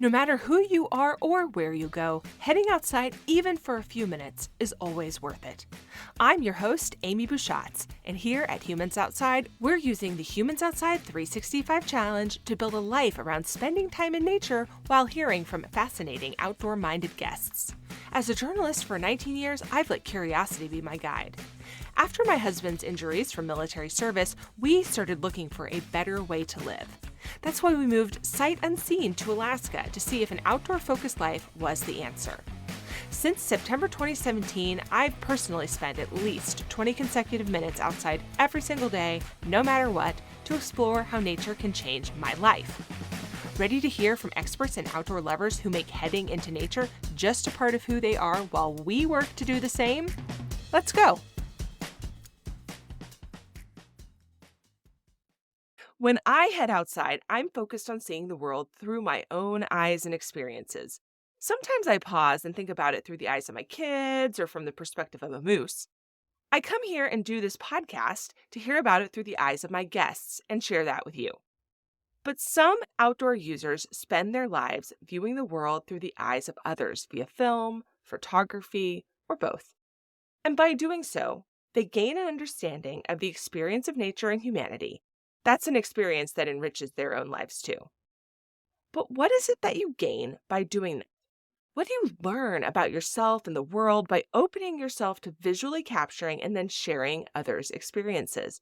No matter who you are or where you go, heading outside even for a few minutes is always worth it. I'm your host, Amy Bouchatz, and here at Humans Outside, we're using the Humans Outside 365 Challenge to build a life around spending time in nature while hearing from fascinating outdoor-minded guests. As a journalist for 19 years, I've let curiosity be my guide. After my husband's injuries from military service, we started looking for a better way to live. That's why we moved sight unseen to Alaska to see if an outdoor-focused life was the answer. Since September 2017, I've personally spent at least 20 consecutive minutes outside every single day, no matter what, to explore how nature can change my life. Ready to hear from experts and outdoor lovers who make heading into nature just a part of who they are while we work to do the same? Let's go! When I head outside, I'm focused on seeing the world through my own eyes and experiences. Sometimes I pause and think about it through the eyes of my kids or from the perspective of a moose. I come here and do this podcast to hear about it through the eyes of my guests and share that with you. But some outdoor users spend their lives viewing the world through the eyes of others via film, photography, or both. And by doing so, they gain an understanding of the experience of nature and humanity. That's an experience that enriches their own lives too. But what is it that you gain by doing that? What do you learn about yourself and the world by opening yourself to visually capturing and then sharing others' experiences?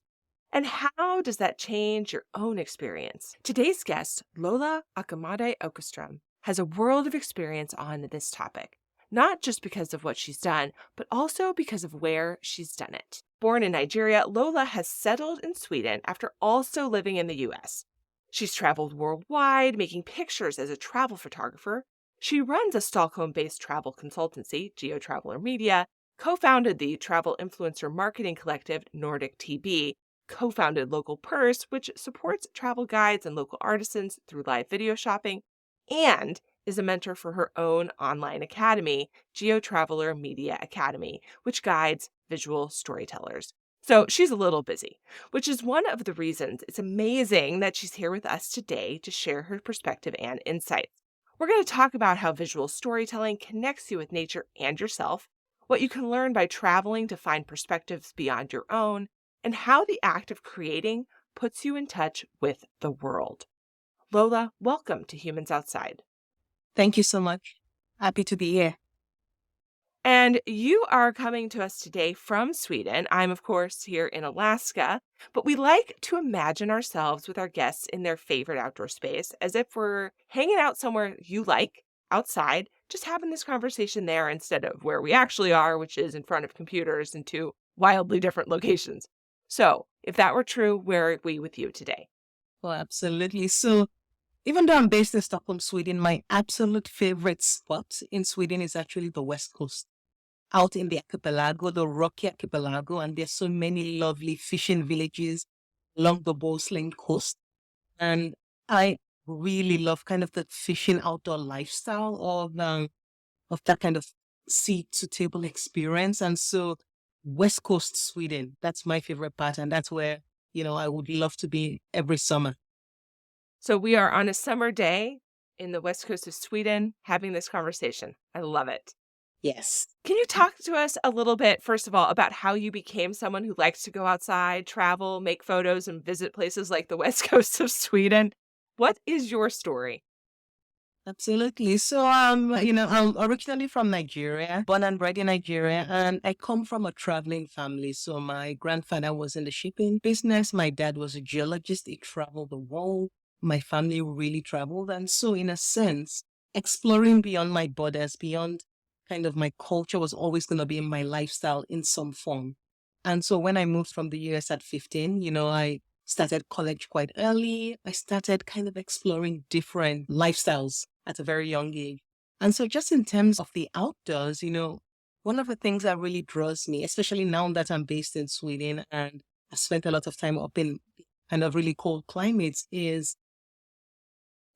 And how does that change your own experience? Today's guest, Lola Akinmade Åkerström, has a world of experience on this topic, not just because of what she's done, but also because of where she's done it. Born in Nigeria, Lola has settled in Sweden after also living in the US. She's traveled worldwide, making pictures as a travel photographer. She runs a Stockholm-based travel consultancy, GeoTraveler Media, co-founded the travel influencer marketing collective Nordic TB, co-founded Local Purse, which supports travel guides and local artisans through live video shopping, and is a mentor for her own online academy, GeoTraveler Media Academy, which guides visual storytellers. So she's a little busy, which is one of the reasons it's amazing that she's here with us today to share her perspective and insights. We're going to talk about how visual storytelling connects you with nature and yourself, what you can learn by traveling to find perspectives beyond your own, and how the act of creating puts you in touch with the world. Lola, welcome to Humans Outside. Thank you so much. Happy to be here. And you are coming to us today from Sweden. I'm, of course, here in Alaska, but we like to imagine ourselves with our guests in their favorite outdoor space, as if we're hanging out somewhere you like, outside, just having this conversation there instead of where we actually are, which is in front of computers in two wildly different locations. So, if that were true, where are we with you today? Well, absolutely. So, even though I'm based in Stockholm, Sweden, my absolute favorite spot in Sweden is actually the West Coast. Out in the archipelago, the rocky archipelago, and there's so many lovely fishing villages along the Bohuslän coast. And I really love kind of the fishing outdoor lifestyle of that kind of sea-to-table experience. And so West Coast Sweden, that's my favorite part. And that's where, I would love to be every summer. So we are on a summer day in the west coast of Sweden having this conversation. I love it. Yes. Can you talk to us a little bit, first of all, about how you became someone who likes to go outside, travel, make photos, and visit places like the west coast of Sweden? What is your story? Absolutely. So, I'm originally from Nigeria, born and bred in Nigeria, and I come from a traveling family. So my grandfather was in the shipping business. My dad was a geologist. He traveled the world. My family really traveled. And so in a sense, exploring beyond my borders, beyond kind of my culture was always going to be in my lifestyle in some form. And so when I moved from the US at 15, I started college quite early. I started kind of exploring different lifestyles at a very young age. And so just in terms of the outdoors, one of the things that really draws me, especially now that I'm based in Sweden and I spent a lot of time up in kind of really cold climates, is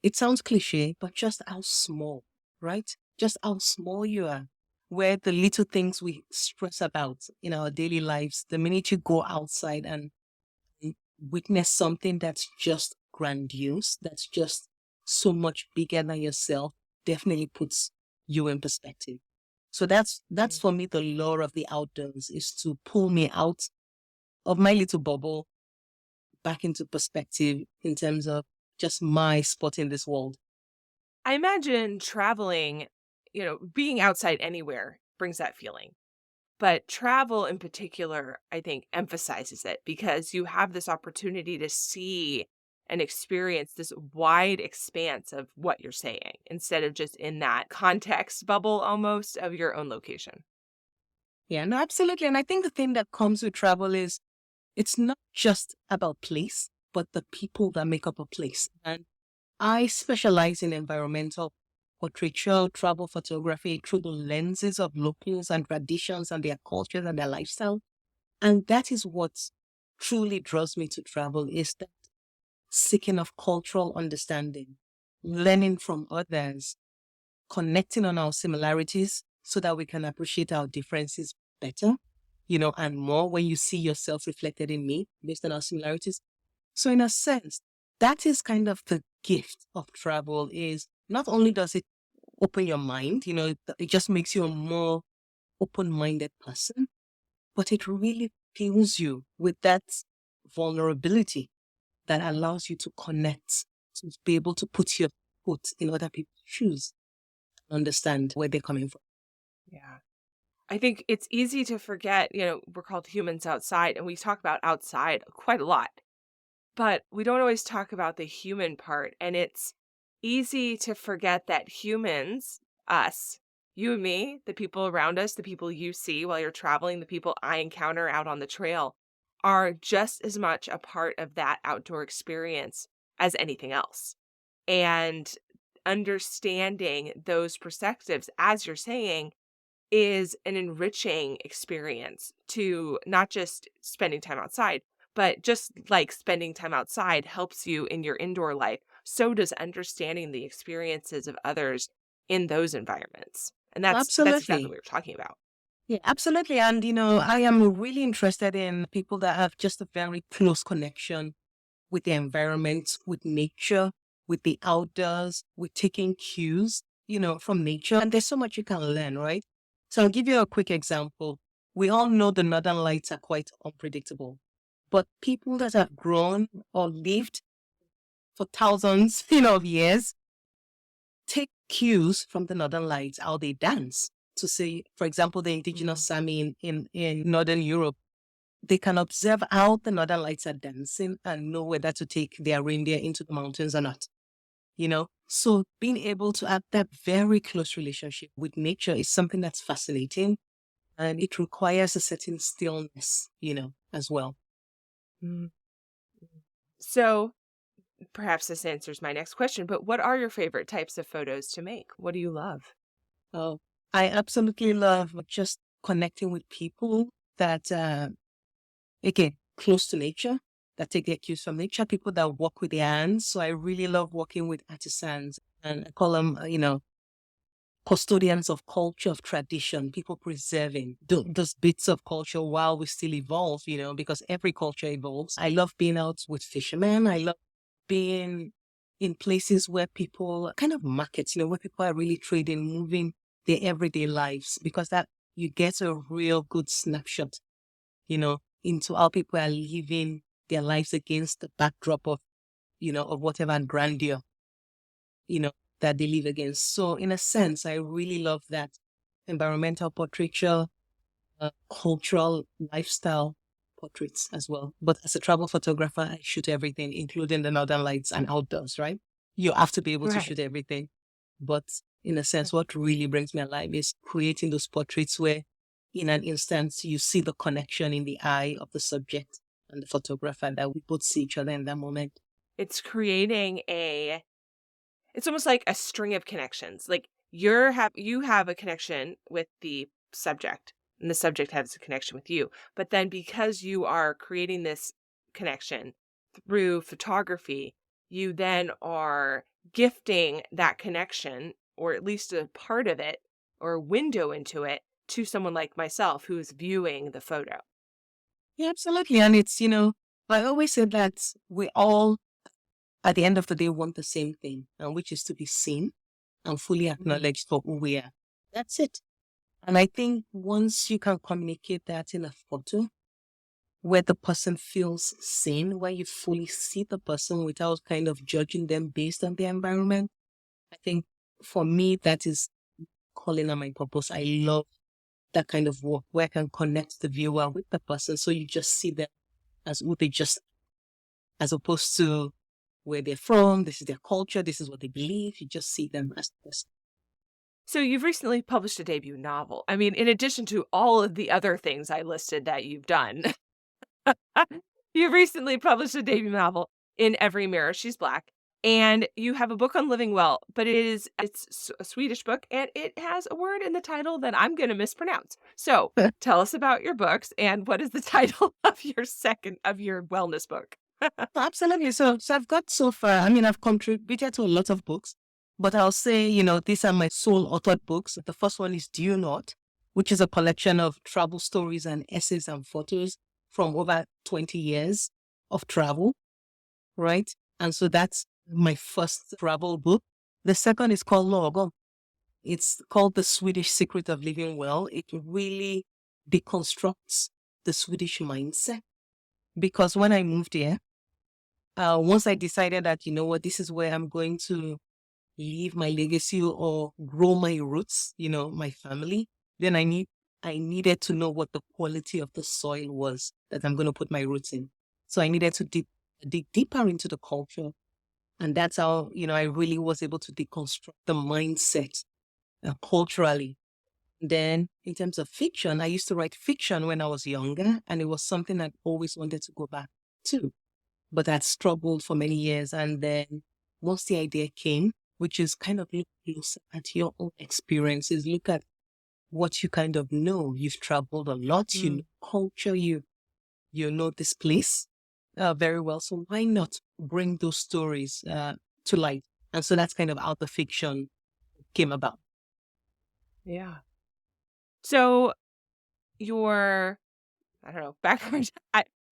it sounds cliche, but just how small, right? Just how small you are, where the little things we stress about in our daily lives, the minute you go outside and witness something that's just grandiose, that's just so much bigger than yourself definitely puts you in perspective. So that's Mhm. for me the lure of the outdoors, is to pull me out of my little bubble back into perspective in terms of just my spot in this world. I imagine traveling, being outside anywhere brings that feeling. But travel in particular, I think, emphasizes it because you have this opportunity to see and experience this wide expanse of what you're saying instead of just in that context bubble almost of your own location. Yeah, no, absolutely. And I think the thing that comes with travel is it's not just about place, but the people that make up a place. And I specialize in environmental portraiture, travel photography through the lenses of locals and traditions and their cultures and their lifestyle. And that is what truly draws me to travel, is that seeking of cultural understanding, learning from others, connecting on our similarities so that we can appreciate our differences better, and more when you see yourself reflected in me based on our similarities. So in a sense, that is kind of the gift of travel, is not only does it open your mind, it just makes you a more open-minded person, but it really fills you with that vulnerability that allows you to connect, to be able to put your foot in other people's shoes, understand where they're coming from. Yeah. I think it's easy to forget, we're called humans outside and we talk about outside quite a lot, but we don't always talk about the human part. And it's easy to forget that humans, us, you and me, the people around us, the people you see while you're traveling, the people I encounter out on the trail, are just as much a part of that outdoor experience as anything else. And understanding those perspectives, as you're saying, is an enriching experience to not just spending time outside, but just like spending time outside helps you in your indoor life, so does understanding the experiences of others in those environments. And that's exactly what Absolutely. you're talking about. Yeah, absolutely. And, I am really interested in people that have just a very close connection with the environment, with nature, with the outdoors, with taking cues, from nature. And there's so much you can learn, right? So I'll give you a quick example. We all know the northern lights are quite unpredictable, but people that have grown or lived for thousands, of years take cues from the northern lights, how they dance. To say, for example, the indigenous Mm. Sami in Northern Europe, they can observe how the northern lights are dancing and know whether to take their reindeer into the mountains or not. So being able to have that very close relationship with nature is something that's fascinating, and it requires a certain stillness, as well. Mm. So perhaps this answers my next question, but what are your favorite types of photos to make? What do you love? Oh, I absolutely love just connecting with people that, again, close to nature, that take their cues from nature, people that work with their hands. So I really love working with artisans, and I call them, custodians of culture, of tradition, people preserving those bits of culture while we still evolve, because every culture evolves. I love being out with fishermen. I love being in places where people kind of markets, where people are really trading, moving their everyday lives, because that you get a real good snapshot, into how people are living their lives against the backdrop of, of whatever grandeur, you know, that they live against. So in a sense, I really love that environmental portraiture, cultural lifestyle portraits as well. But as a travel photographer, I shoot everything, including the northern lights and outdoors, right? You have to be able to Right. shoot everything. But in a sense, what really brings me alive is creating those portraits where in an instance, you see the connection in the eye of the subject and the photographer, that we both see each other in that moment. It's creating it's almost like a string of connections. Like you have a connection with the subject and the subject has a connection with you. But then because you are creating this connection through photography, you then are gifting that connection or at least a part of it or a window into it to someone like myself who is viewing the photo. Yeah, absolutely. And it's, I always say that we all at the end of the day want the same thing, and which is to be seen and fully Mhm. acknowledged for who we are. That's it. And I think once you can communicate that in a photo where the person feels seen, where you fully see the person without kind of judging them based on their environment, I think for me, that is calling on my purpose. I love that kind of work where I can connect the viewer with the person. So you just see them as who they just, as opposed to where they're from, this is their culture, this is what they believe. You just see them as the person. So you've recently published a debut novel. I mean, in addition to all of the other things I listed that you've done, you recently published a debut novel, In Every Mirror She's Black, and you have a book on living well, but it's a Swedish book and it has a word in the title that I'm going to mispronounce. So, tell us about your books and what is the title of your wellness book? Absolutely. So I've got so far, I mean, I've contributed to a lot of books, but I'll say, these are my sole authored books. The first one is Do You Not, which is a collection of travel stories and essays and photos from over 20 years of travel, right? And so that's my first travel book. The second is called Logo. It's called The Swedish Secret of Living Well. It really deconstructs the Swedish mindset because when I moved here, once I decided that, this is where I'm going to leave my legacy or grow my roots, my family, then I needed to know what the quality of the soil was that I'm going to put my roots in. So I needed to dig deeper into the culture. And that's how, I really was able to deconstruct the mindset culturally. Then in terms of fiction, I used to write fiction when I was younger, and it was something I always wanted to go back to, but I'd struggled for many years. And then once the idea came, which is kind of look closer at your own experiences, look at what you kind of know. You've traveled a lot, you know Mm. culture, you know this place very well. So why not bring those stories to light? And so that's kind of how the fiction came about. Yeah. So your I don't know, background.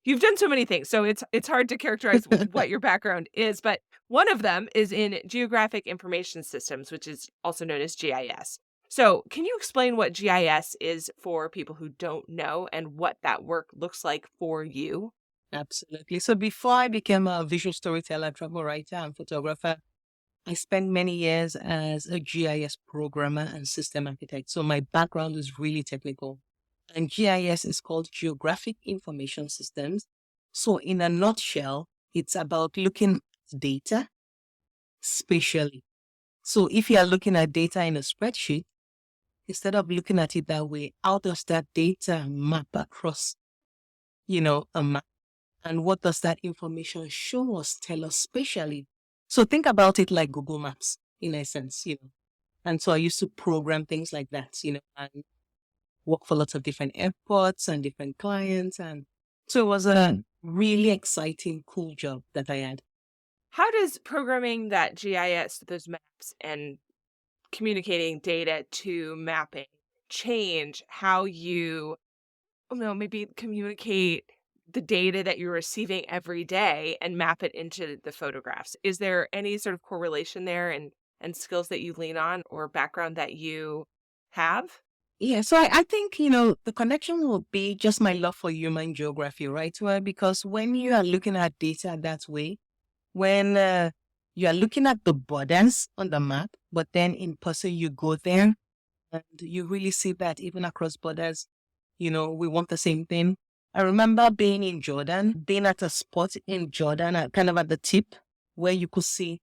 You've done so many things, so it's hard to characterize what your background is, but one of them is in geographic information systems, which is also known as GIS. So, can you explain what GIS is for people who don't know and what that work looks like for you? Absolutely. So before I became a visual storyteller, travel writer, and photographer, I spent many years as a GIS programmer and system architect. So my background is really technical. And GIS is called Geographic Information Systems. So in a nutshell, it's about looking at data spatially. So if you are looking at data in a spreadsheet, instead of looking at it that way, how does that data map across, a map? And what does that information show us, tell us spatially? So think about it like Google Maps, in essence. And so I used to program things like that, and work for lots of different airports and different clients. And so it was a really exciting, cool job that I had. How does programming that GIS, those maps, and communicating data to mapping change how you maybe communicate the data that you're receiving every day and map it into the photographs. Is there any sort of correlation there and skills that you lean on or background that you have? Yeah, so I think, the connection will be just my love for human geography, right? Well, because when you are looking at data that way, when you are looking at the borders on the map, but then in person you go there and you really see that even across borders, we want the same thing. I remember being in Jordan, being at a spot in Jordan, kind of at the tip, where you could see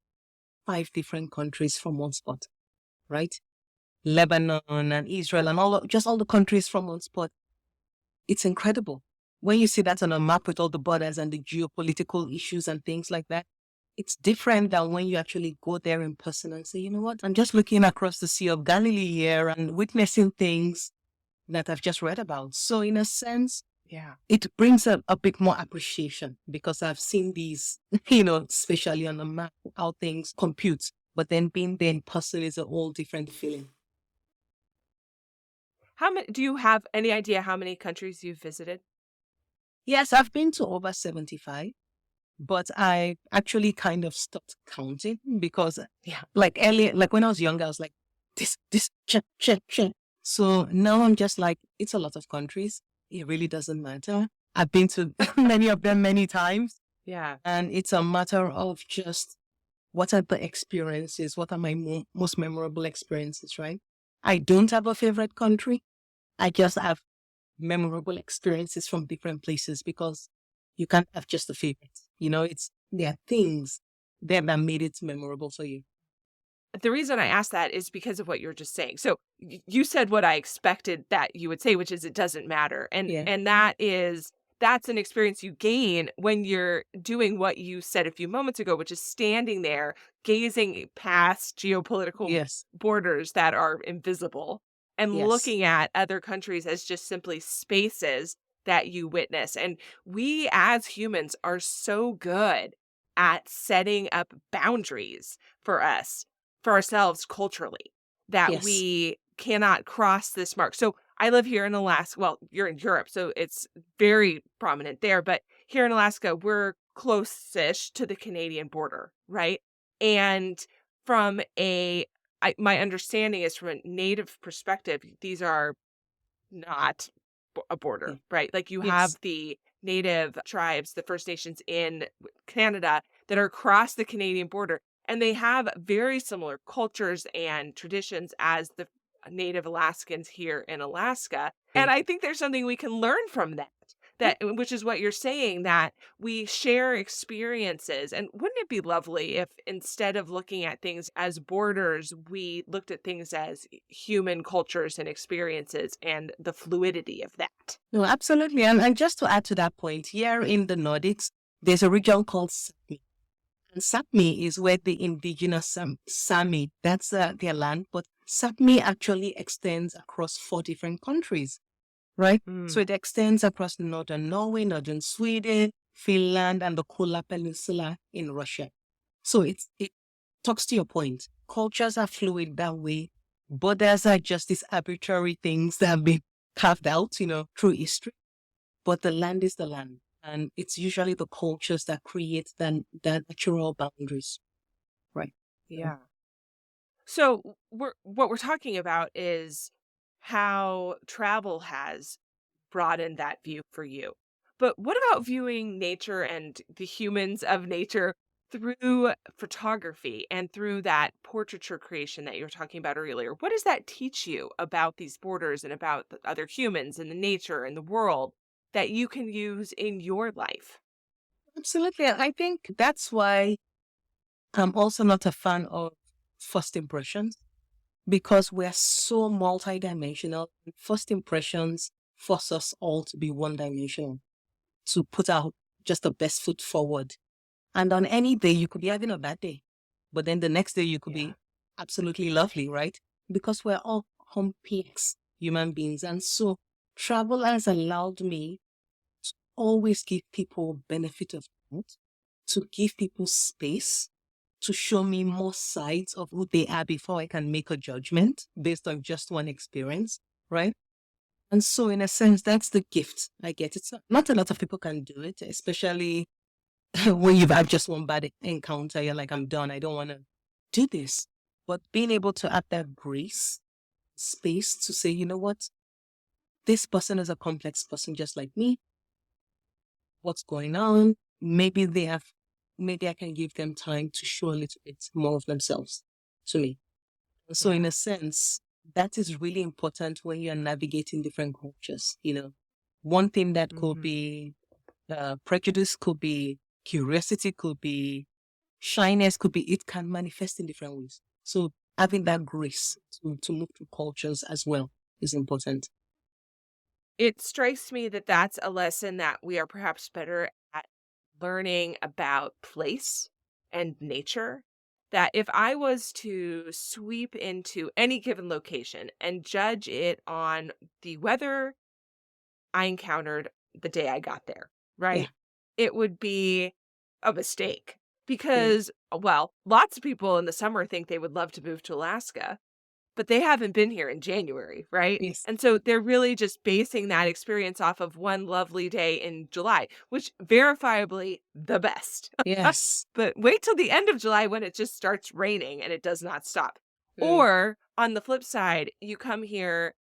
5 different countries from one spot, right? Lebanon and Israel and just all the countries from one spot. It's incredible. When you see that on a map with all the borders and the geopolitical issues and things like that, it's different than when you actually go there in person and say, you know what, I'm just looking across the Sea of Galilee here and witnessing things that I've just read about. So in a sense, Yeah. it brings a bit more appreciation because I've seen these, especially on the map, how things compute. But then being there in person is a whole different feeling. How many do you have any idea how many countries you've visited? Yes, I've been to over 75. but I actually kind of stopped counting because, Yeah. like earlier, like when I was younger, I was like, this, check, check, check. So now I'm just like, it's a lot of countries. It really doesn't matter. I've been to many of them many times. Yeah. And it's a matter of just what are the experiences? What are my most memorable experiences, right? I don't have a favorite country. I just have memorable experiences from different places because you can't have just a favorite. There are things there that made it memorable for you. The reason I asked that is because of what you're just saying. So you said what I expected that you would say, which is it doesn't matter. And Yeah. and that's an experience you gain when you're doing what you said a few moments ago, which is standing there gazing past geopolitical Yes. borders that are invisible and Yes. looking at other countries as just simply spaces that you witness. And we as humans are so good at setting up boundaries for us for ourselves culturally, that Yes. we cannot cross this mark. So I live here in Alaska. Well, you're in Europe, so it's very prominent there. But here in Alaska, we're close-ish to the Canadian border, right? And from my understanding is from a native perspective, these are not a Yeah. border, right? Like you have Yes. the native tribes, the First Nations in Canada that are across the Canadian border, and they have very similar cultures and traditions as the native Alaskans here in Alaska. And I think there's something we can learn from that. Which is what you're saying, that we share experiences. And wouldn't it be lovely if instead of looking at things as borders, we looked at things as human cultures and experiences and the fluidity of that? No, absolutely. And just to add to that point, here in the Nordics, there's a region called Sápmi. And Sápmi is where the indigenous Sami, that's their land, but Sápmi actually extends across 4 different countries, right? So Mm, it extends across northern Norway, northern Sweden, Finland, and the Kola Peninsula in Russia. So it talks to your point. Cultures are fluid that way. Borders are just these arbitrary things that have been carved out, through history. But the land is the land. And it's usually the cultures that create that natural boundaries. Right. So, yeah. So what we're talking about is how travel has broadened that view for you. But what about viewing nature and the humans of nature through photography and through that portraiture creation that you were talking about earlier? What does that teach you about these borders and about the other humans and the nature and the world that you can use in your life? absolutely. I think that's why I'm also not a fan of first impressions because we're so multidimensional. First impressions force us all to be one dimensional, to put out just the best foot forward. And on any day, you could be having a bad day, but then the next day you could Yeah. be absolutely lovely, right? Because we're all complex human beings. And so travel has allowed me to always give people benefit of doubt, to give people space, to show me more sides of who they are before I can make a judgment based on just one experience, right? And so, in a sense, that's the gift I get. It's not a lot of people can do it, especially when you've had just one bad encounter. You're like, I'm done. I don't want to do this. But being able to have that grace, space to say, you know what? This person is a complex person just like me. What's going on? Maybe I can give them time to show a little bit more of themselves to me. So, in Yeah. a sense, that is really important when you're navigating different cultures. One thing that could Mhm. be prejudice, could be curiosity, could be shyness, could be, it can manifest in different ways. So, having that grace to move through cultures as well is important. It strikes me that that's a lesson that we are perhaps better at learning about place and nature. That if I was to sweep into any given location and judge it on the weather I encountered the day I got there, Yeah. right? It would be a mistake Yeah. because, well, lots of people in the summer think they would love to move to Alaska, but they haven't been here in January, right? Yes. And so they're really just basing that experience off of one lovely day in July, which verifiably the best. Yes. But wait till the end of July when it just starts raining and it does not stop. Mm. Or on the flip side, you come here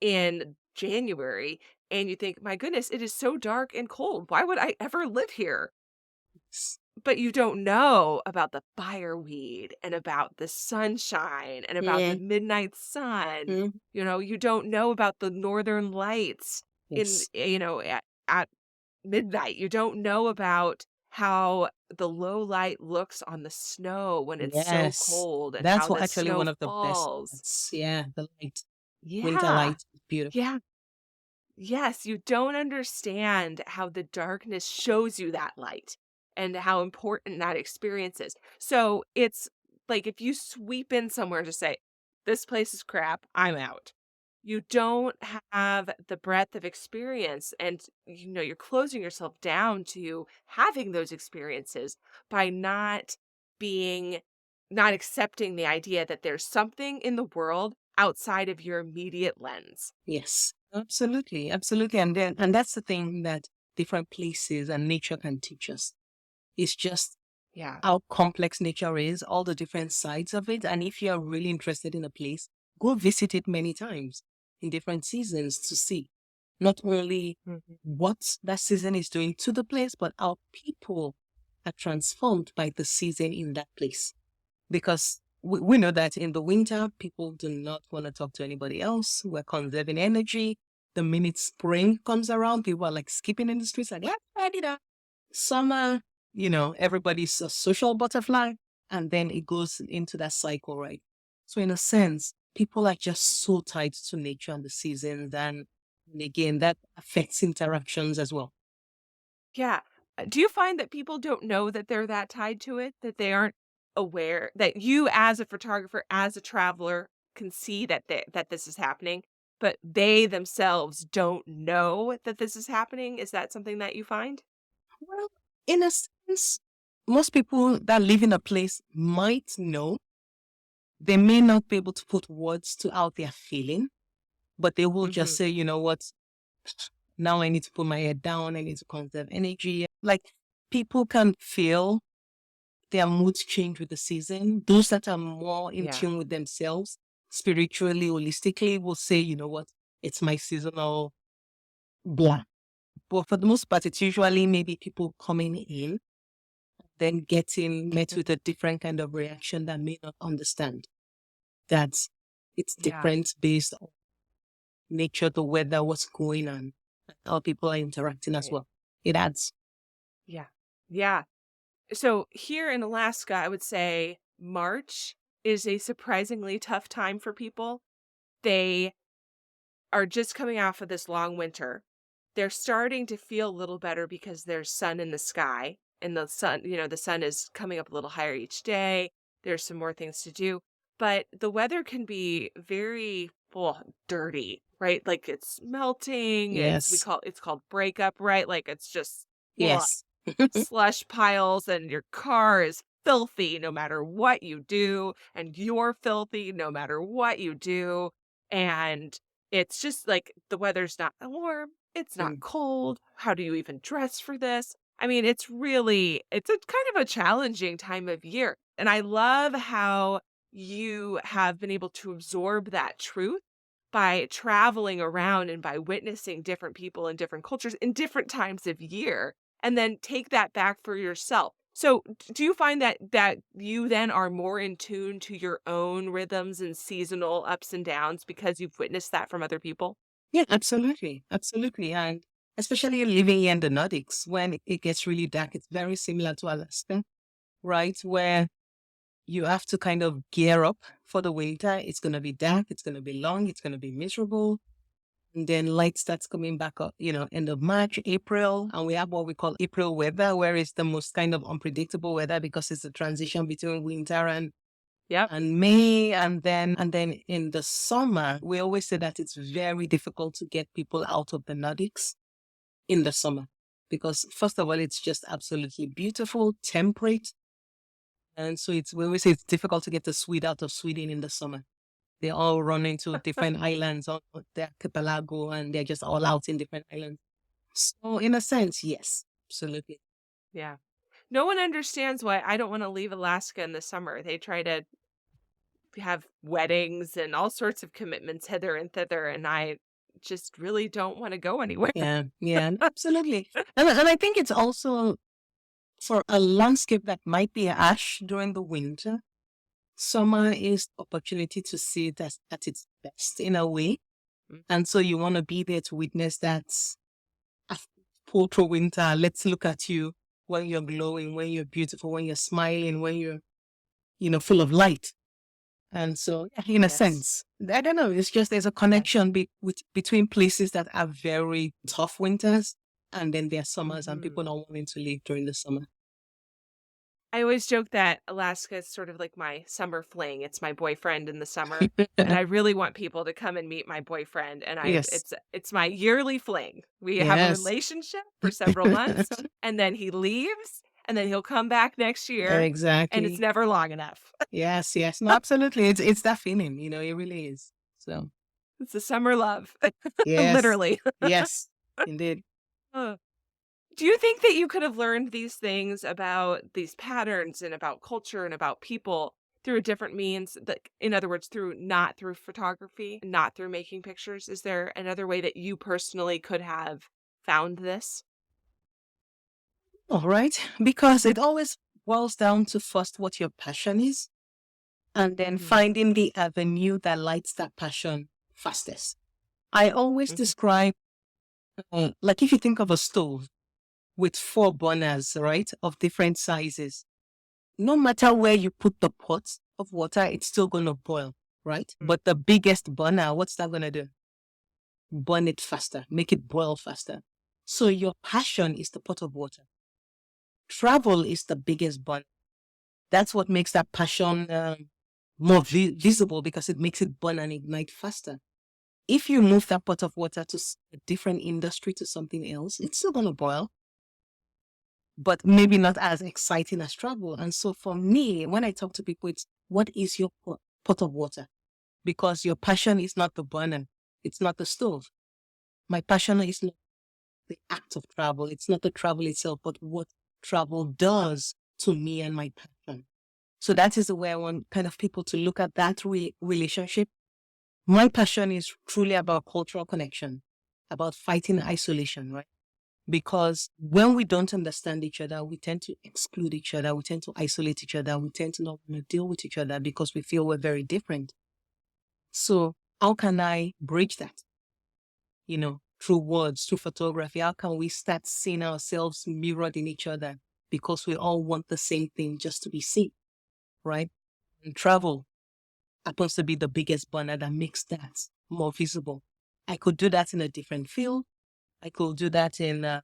in January and you think, my goodness, it is so dark and cold. Why would I ever live here? S- But you don't know about the fireweed and about the sunshine and about the Mm. midnight sun. Mm. You don't know about the northern lights Yes. at midnight. You don't know about how the low light looks on the snow when it's so Yes. cold and That's how what the actually snow one of the best falls. parts. Yeah, the light. Winter Yeah. light is beautiful. Yeah. Yes, you don't understand how the darkness shows you that light and how important that experience is. So it's like if you sweep in somewhere to say, this place is crap, I'm out. You don't have the breadth of experience and you're closing yourself down to having those experiences by being not accepting the idea that there's something in the world outside of your immediate lens. Yes, absolutely, absolutely. And that's the thing that different places and nature can teach us. It's just Yeah. how complex nature is, all the different sides of it. And if you're really interested in a place, go visit it many times in different seasons to see not only Mhm. what that season is doing to the place, but how people are transformed by the season in that place. Because we know that in the winter, people do not want to talk to anybody else. We're conserving energy. The minute spring comes around, people are like skipping in the streets, like, let's ready to summer, everybody's a social butterfly. And then it goes into that cycle, right? So, in a sense, people are just so tied to nature and the seasons. And again, that affects interactions as well. Yeah. Do you find that people don't know that they're that tied to it, that they aren't aware that you as a photographer, as a traveler can see that this is happening, but they themselves don't know that this is happening? Is that something that you find? Well, in a sense, most people that live in a place might know. They may not be able to put words to how they're feeling, but they will just Mhm. say, you know what, now I need to put my head down. I need to conserve energy. Like people can feel their moods change with the season. Those that are more in Yeah. tune with themselves, spiritually, holistically, will say, you know what, it's my seasonal blah. But for the most part, it's usually maybe people coming in, then getting met Mhm. with a different kind of reaction that may not understand that it's Yeah. different based on nature, the weather, what's going on, and how people are interacting as Right. well. It adds. Yeah. Yeah. So here in Alaska, I would say March is a surprisingly tough time for people. They are just coming off of this long winter. They're starting to feel a little better because there's sun in the sky and the sun is coming up a little higher each day. There's some more things to do, but the weather can be very dirty, right? Like it's melting. Yes. It's called breakup, right? Like it's just Yes. slush piles and your car is filthy no matter what you do and you're filthy no matter what you do and it's just like the weather's not warm, it's not Mm. cold. How do you even dress for this? I mean, it's a kind of a challenging time of year. And I love how you have been able to absorb that truth by traveling around and by witnessing different people and different cultures in different times of year and then take that back for yourself. So, do you find that you then are more in tune to your own rhythms and seasonal ups and downs because you've witnessed that from other people? Yeah, absolutely. Absolutely. And especially living here in the Nordics, when it gets really dark, it's very similar to Alaska, right? Where you have to kind of gear up for the winter. It's going to be dark. It's going to be long. It's going to be miserable. And then light starts coming back up, end of March, April. And we have what we call April weather, where it's the most kind of unpredictable weather because it's a transition between winter Yep. and May. And then in the summer, we always say that it's very difficult to get people out of the Nordics in the summer. Because first of all, it's just absolutely beautiful, temperate. And so we always say it's difficult to get the Swede out of Sweden in the summer. They all run into different islands on the archipelago, and they're just all out in different islands. So in a sense, yes, absolutely. Yeah. No one understands why I don't wanna leave Alaska in the summer. They try to have weddings and all sorts of commitments hither and thither, and I just really don't wanna go anywhere. Yeah, yeah, absolutely. And I think it's also for a landscape that might be ash during the winter. Summer is opportunity to see it at its best in a way. Mm, And so you want to be there to witness that pull through winter. Let's look at you when you're glowing, when you're beautiful, when you're smiling, when you're, full of light. And so, yeah, in a yes. sense, I don't know. It's just there's a Yes. connection between places that have very tough winters and then their summers, and Mhm. people not wanting to leave during the summer. I always joke that Alaska is sort of like my summer fling. It's my boyfriend in the summer, and I really want people to come and meet my boyfriend, and I Yes. it's my yearly fling. We have a Yes. relationship for several months, and then he leaves, and then he'll come back next year, and it's Exactly. never long enough. Yes, yes. No, absolutely. It's that feeling, it really is. So, It's a summer love, yes. literally. Yes, indeed. Uh, Do you think that you could have learned these things about these patterns and about culture and about people through a different means? That, in other words, not through photography, not through making pictures? Is there another way that you personally could have found this? All right. Because it always boils down to first what your passion is, and then Hmm. finding the avenue that lights that passion fastest. I always Hmm. describe, like if you think of a stove with four burners, right, of different sizes, no matter where you put the pot of water, it's still going to boil, right? But the biggest burner, what's that going to do? Burn it faster, make it boil faster. So your passion is the pot of water. Travel is the biggest burn. That's what makes that passion more visible because it makes it burn and ignite faster. If you move that pot of water to a different industry, to something else, it's still going to boil, but maybe not as exciting as travel. And so for me, when I talk to people, it's what is your pot of water? Because your passion is not the burner, it's not the stove. My passion is not the act of travel, it's not the travel itself, but what travel does to me and my passion. So that is the way I want kind of people to look at that relationship. My passion is truly about cultural connection, about fighting isolation, right? Because when we don't understand each other, we tend to exclude each other, we tend to isolate each other, we tend to not want to deal with each other because we feel we're very different. So how can I bridge that? Through words, through photography, how can we start seeing ourselves mirrored in each other because we all want the same thing, just to be seen, right? And travel happens to be the biggest burner that makes that more visible. I could do that in a different field. I could do that in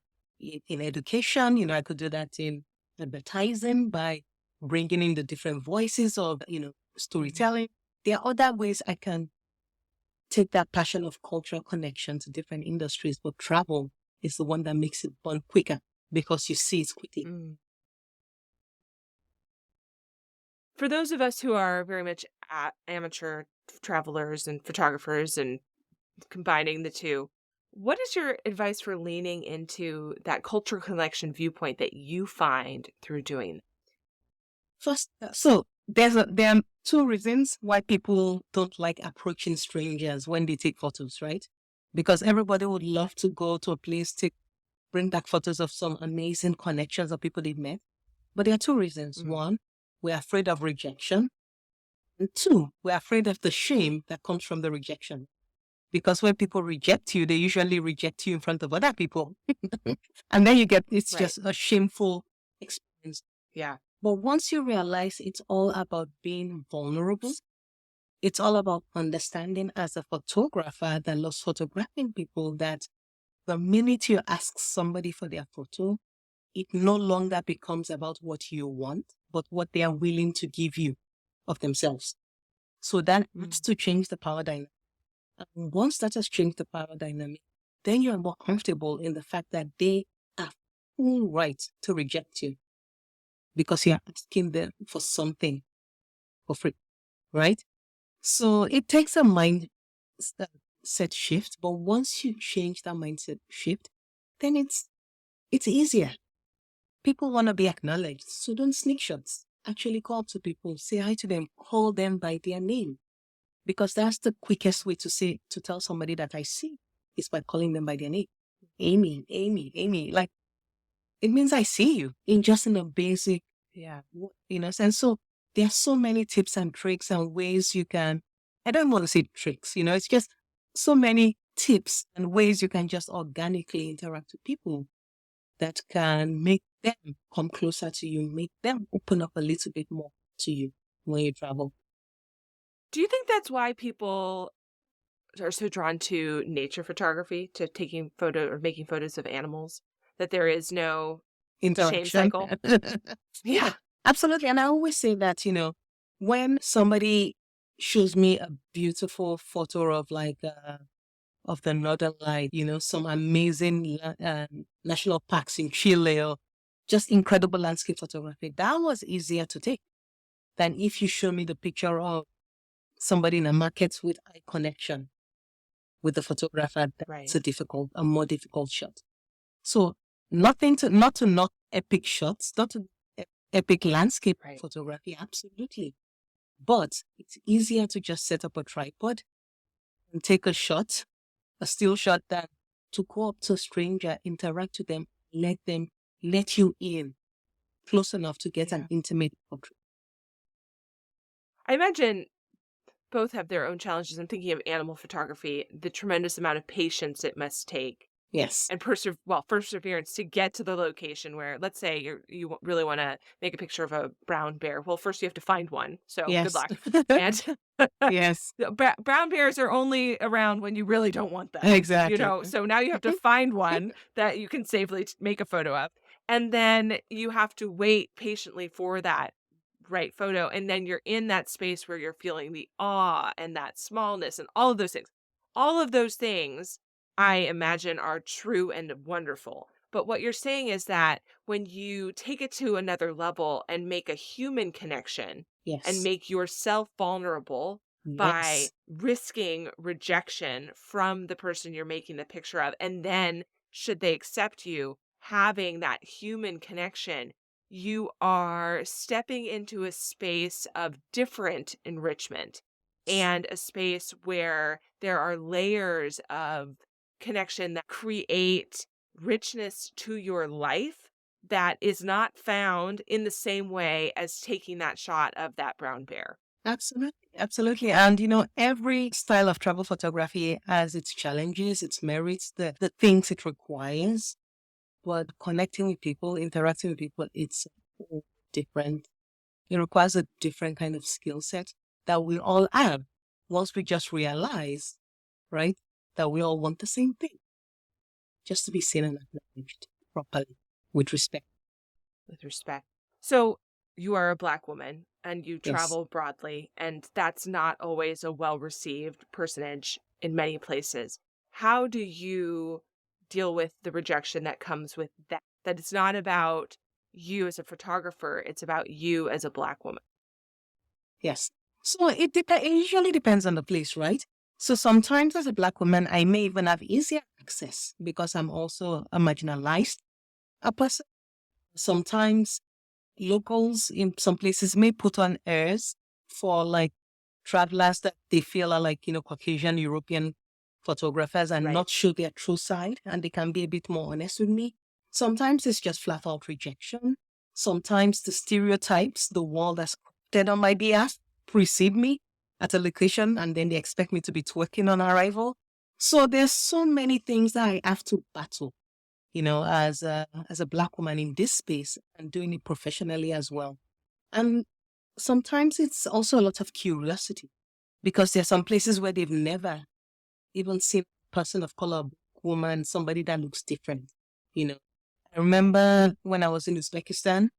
education. I could do that in advertising by bringing in the different voices of Hmm. storytelling. There are other ways I can take that passion of cultural connection to different industries, but travel is the one that makes it burn quicker because you see it quickly. Mm. For those of us who are very much amateur travelers and photographers and combining the two, what is your advice for leaning into that cultural connection viewpoint that you find through doing? First, so there are two reasons why people don't like approaching strangers when they take photos, right? Because everybody would love to go to a place, bring back photos of some amazing connections of people they've met. But there are two reasons. Mm. One, we're afraid of rejection. And two, we're afraid of the shame that comes from the rejection. Because when people reject you, they usually reject you in front of other people. And then it's Right. just a shameful experience. Yeah. But once you realize it's all about being vulnerable, it's all about understanding as a photographer that loves photographing people that the minute you ask somebody for their photo, it no longer becomes about what you want, but what they are willing to give you of themselves. So that has Mm. to change the power dynamic. And once that has changed the power dynamic, then you're more comfortable in the fact that they have full right to reject you because you're asking them for something for free, right? So it takes a mindset shift, but once you change that mindset shift, then it's easier. People want to be acknowledged, so don't sneak shots. Actually call up to people, say hi to them, call them by their name. Because that's the quickest way to tell somebody that I see is by calling them by their name. Amy, Amy, Amy. Like, it means I see you in a basic, sense. So there are so many tips and tricks and ways you can, I don't want to say tricks, it's just so many tips and ways you can just organically interact with people that can make them come closer to you, make them open up a little bit more to you when you travel. Do you think that's why people are so drawn to nature photography, to taking photo or making photos of animals, that there is no shame Interaction. cycle? Yeah. Absolutely. And I always say that, when somebody shows me a beautiful photo of of the Northern Light, some amazing national parks in Chile or just incredible landscape photography, that was easier to take than if you show me the picture of somebody in a market with eye connection with the photographer. That's Right. a more difficult shot. So not to knock epic shots, not to epic landscape Right. photography, absolutely. But it's easier to just set up a tripod and take a shot, a still shot, than to go up to a stranger, interact with them, let you in close enough to get an intimate portrait. I imagine both have their own challenges. I'm thinking of animal photography, the tremendous amount of patience it must take Yes. and perseverance to get to the location where, let's say, really want to make a picture of a brown bear. Well, first you have to find one. So good Yes. luck. And Yes. brown bears are only around when you really don't want them. Exactly. So now you have to find one that you can safely make a photo of. And then you have to wait patiently for that right photo. And then you're in that space where you're feeling the awe and that smallness and all of those things. All of those things, I imagine, are true and wonderful. But what you're saying is that when you take it to another level and make a human connection and Yes. make yourself vulnerable by Yes. risking rejection from the person you're making the picture of, and then should they accept you, having that human connection, you are stepping into a space of different enrichment and a space where there are layers of connection that create richness to your life that is not found in the same way as taking that shot of that brown bear. Absolutely. Absolutely. And, every style of travel photography has its challenges, its merits, the things it requires. But connecting with people, interacting with people, it's different. It requires a different kind of skill set that we all have once we just realize, right, that we all want the same thing, just to be seen and acknowledged properly with respect. With respect. So you are a Black woman and you Yes. travel broadly, and that's not always a well received personage in many places. How do you deal with the rejection that comes with that? That it's not about you as a photographer, it's about you as a Black woman. Yes. So it usually depends on the place, right? So sometimes as a Black woman, I may even have easier access because I'm also a marginalized a person. Sometimes locals in some places may put on airs for like travelers that they feel are like, Caucasian European photographers and Right. not show their true side. And they can be a bit more honest with me. Sometimes it's just flat out rejection. Sometimes the stereotypes, the wall that's created on my behalf, precede me at a location and then they expect me to be twerking on arrival. So there's so many things that I have to battle, as a Black woman in this space and doing it professionally as well. And sometimes it's also a lot of curiosity because there are some places where they've never even seen a person of color, woman, somebody that looks different. I remember when I was in Uzbekistan,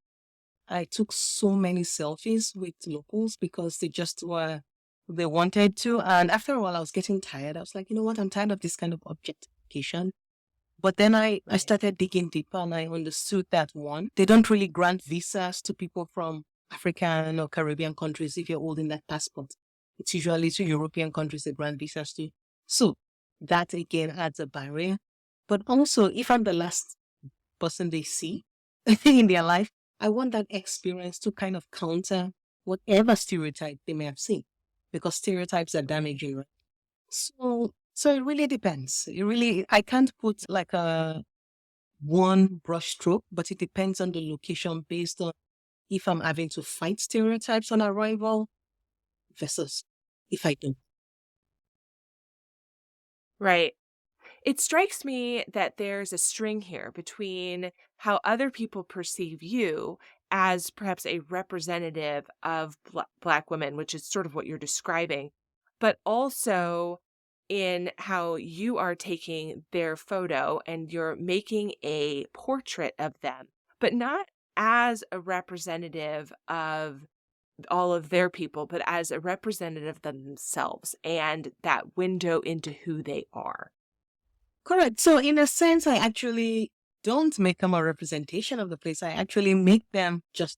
I took so many selfies with locals because they wanted to. And after a while, I was getting tired. I was like, you know what? I'm tired of this kind of objectification. But then I Right. started digging deeper and I understood that one, they don't really grant visas to people from African or Caribbean countries if you're holding that passport. It's usually to European countries they grant visas to. So that again adds a barrier. But also, if I'm the last person they see in their life, I want that experience to kind of counter whatever stereotype they may have seen, because stereotypes are damaging, right? So it really depends. I can't put like a one brush stroke, but it depends on the location based on if I'm having to fight stereotypes on arrival versus if I don't. Right. It strikes me that there's a string here between how other people perceive you as perhaps a representative of Black women, which is sort of what you're describing, but also in how you are taking their photo and you're making a portrait of them, but not as a representative of all of their people, but as a representative of themselves and that window into who they are. Correct. So in a sense, I actually don't make them a representation of the place. I actually make them just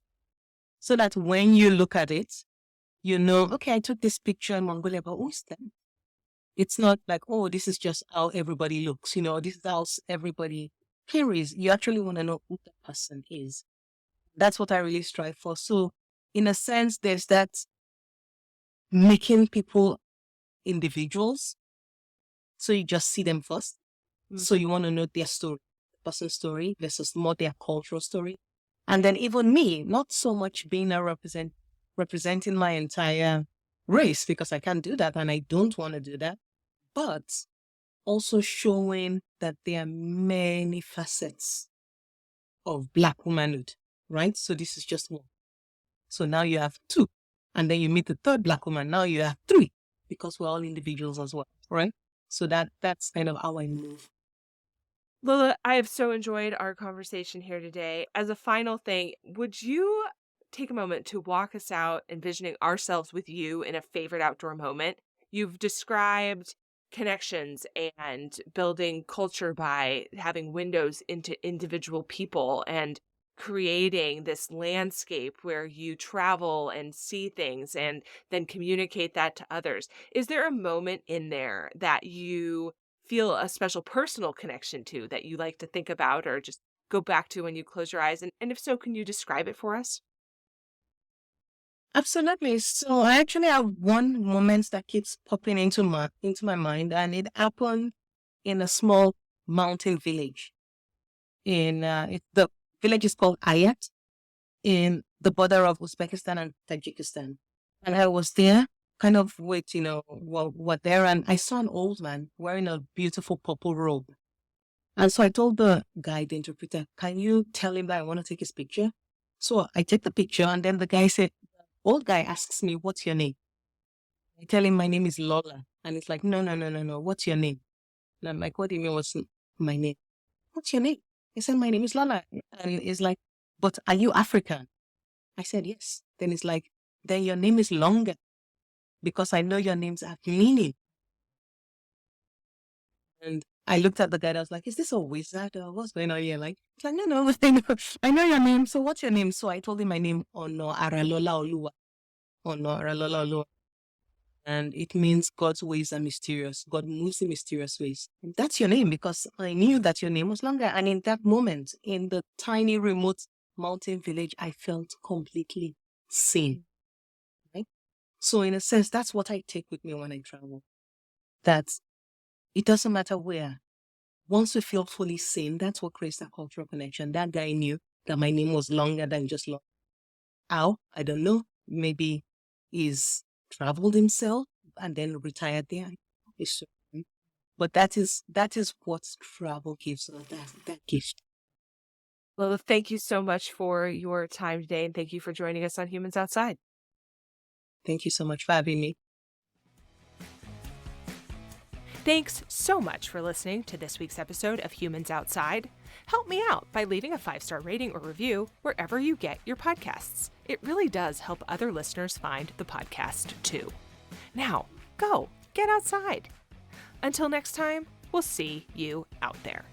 so that when you look at it, you know, okay, I took this picture in Mongolia, but who's them? It's not like, oh, this is just how everybody looks, this is how everybody carries. You actually want to know who the person is. That's what I really strive for. So in a sense, there's that making people individuals. So you just see them first. So you want to know their story, the person's story versus more their cultural story. And then even me, not so much being representing my entire race, because I can't do that and I don't want to do that, but also showing that there are many facets of Black womanhood, right? So this is just one. So now you have two, and then you meet the third Black woman. Now you have three, because we're all individuals as well, right? So that's kind of how I move. Lola, I have so enjoyed our conversation here today. As a final thing, would you take a moment to walk us out envisioning ourselves with you in a favorite outdoor moment? You've described connections and building culture by having windows into individual people and creating this landscape where you travel and see things and then communicate that to others. Is there a moment in there that you feel a special personal connection to that you like to think about or just go back to when you close your eyes? And if so, can you describe it for us? Absolutely. So I actually have one moment that keeps popping into my mind, and it happened in a small mountain village. The village is called Ayat, in the border of Uzbekistan and Tajikistan. And I was there, kind of with what there, and I saw an old man wearing a beautiful purple robe. And so I told the guide, the interpreter, can you tell him that I want to take his picture? So I take the picture, and then the old guy asks me, what's your name? I tell him my name is Lola. And it's like, no. What's your name? And I'm like, what do you mean what's my name? What's your name? He said, my name is Lola. And he's like, but are you African? I said, yes. Then it's like, then your name is longer, because I know your names have meaning. And I looked at the guy. I was like, is this a wizard or what's going on here? Like, it's like, no, I know your name. So what's your name? So I told him my name, Ono Aralola Oluwa. Ono Aralola Oluwa. And it means God's ways are mysterious. God moves in mysterious ways. And that's your name, because I knew that your name was longer. And in that moment, in the tiny remote mountain village, I felt completely seen. Right? So in a sense, that's what I take with me when I travel. That it doesn't matter where. Once we feel fully seen, that's what creates that cultural connection. That guy knew that my name was longer than just long. How? I don't know. Maybe he's traveled himself and then retired there. But that is what travel gives us. That gift. Well, thank you so much for your time today, and thank you for joining us on Humans Outside. Thank you so much for having me. Thanks so much for listening to this week's episode of Humans Outside. Help me out by leaving a 5-star rating or review wherever you get your podcasts. It really does help other listeners find the podcast too. Now, go get outside. Until next time, we'll see you out there.